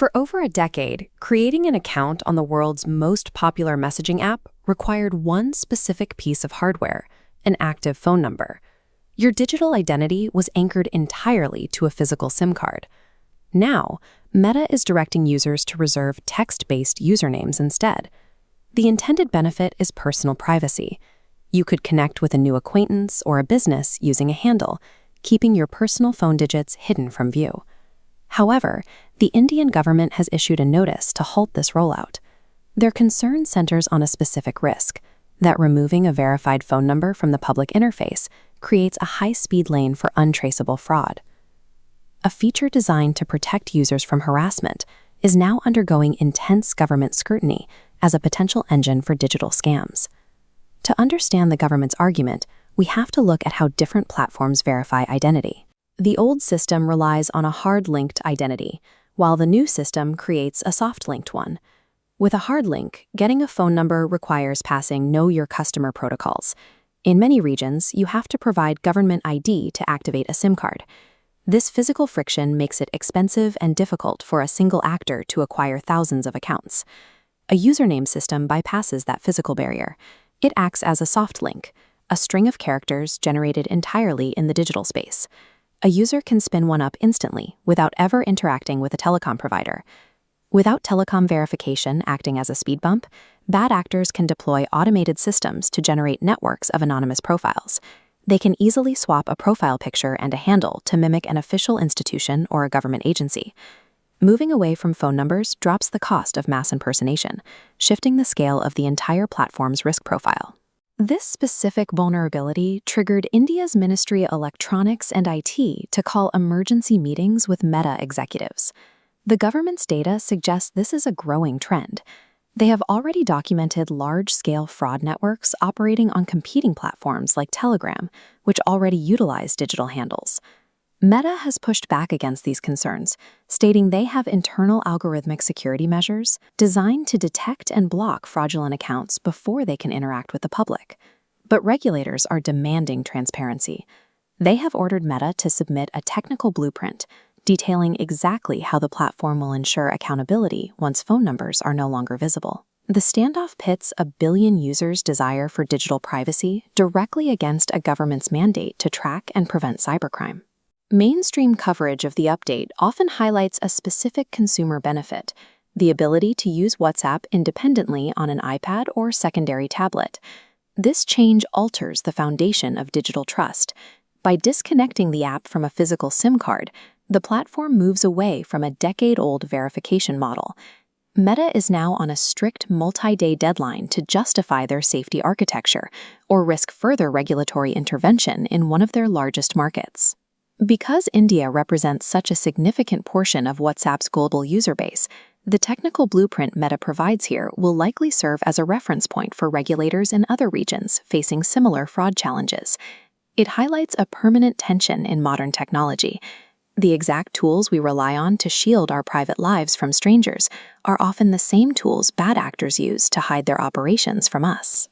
For over a decade, creating an account on the world's most popular messaging app required one specific piece of hardware, an active phone number. Your digital identity was anchored entirely to a physical SIM card. Now, Meta is directing users to reserve text-based usernames instead. The intended benefit is personal privacy. You could connect with a new acquaintance or a business using a handle, keeping your personal phone digits hidden from view. However, the Indian government has issued a notice to halt this rollout. Their concern centers on a specific risk, that removing a verified phone number from the public interface creates a high-speed lane for untraceable fraud. A feature designed to protect users from harassment is now undergoing intense government scrutiny as a potential engine for digital scams. To understand the government's argument, we have to look at how different platforms verify identity. The old system relies on a hard-linked identity, while the new system creates a soft-linked one. With a hard link, getting a phone number requires passing Know Your Customer protocols. In many regions, you have to provide government ID to activate a SIM card. This physical friction makes it expensive and difficult for a single actor to acquire thousands of accounts. A username system bypasses that physical barrier. It acts as a soft link, a string of characters generated entirely in the digital space. A user can spin one up instantly without ever interacting with a telecom provider. Without telecom verification acting as a speed bump, bad actors can deploy automated systems to generate networks of anonymous profiles. They can easily swap a profile picture and a handle to mimic an official institution or a government agency. Moving away from phone numbers drops the cost of mass impersonation, shifting the scale of the entire platform's risk profile. This specific vulnerability triggered India's Ministry of Electronics and IT to call emergency meetings with Meta executives. The government's data suggests this is a growing trend. They have already documented large-scale fraud networks operating on competing platforms like Telegram, which already utilize digital handles. Meta has pushed back against these concerns, stating they have internal algorithmic security measures designed to detect and block fraudulent accounts before they can interact with the public. But regulators are demanding transparency. They have ordered Meta to submit a technical blueprint detailing exactly how the platform will ensure accountability once phone numbers are no longer visible. The standoff pits a billion users' desire for digital privacy directly against a government's mandate to track and prevent cybercrime. Mainstream coverage of the update often highlights a specific consumer benefit, the ability to use WhatsApp independently on an iPad or secondary tablet. This change alters the foundation of digital trust. By disconnecting the app from a physical SIM card, the platform moves away from a decade-old verification model. Meta is now on a strict multi-day deadline to justify their safety architecture or risk further regulatory intervention in one of their largest markets. Because India represents such a significant portion of WhatsApp's global user base, the technical blueprint Meta provides here will likely serve as a reference point for regulators in other regions facing similar fraud challenges. It highlights a permanent tension in modern technology. The exact tools we rely on to shield our private lives from strangers are often the same tools bad actors use to hide their operations from us.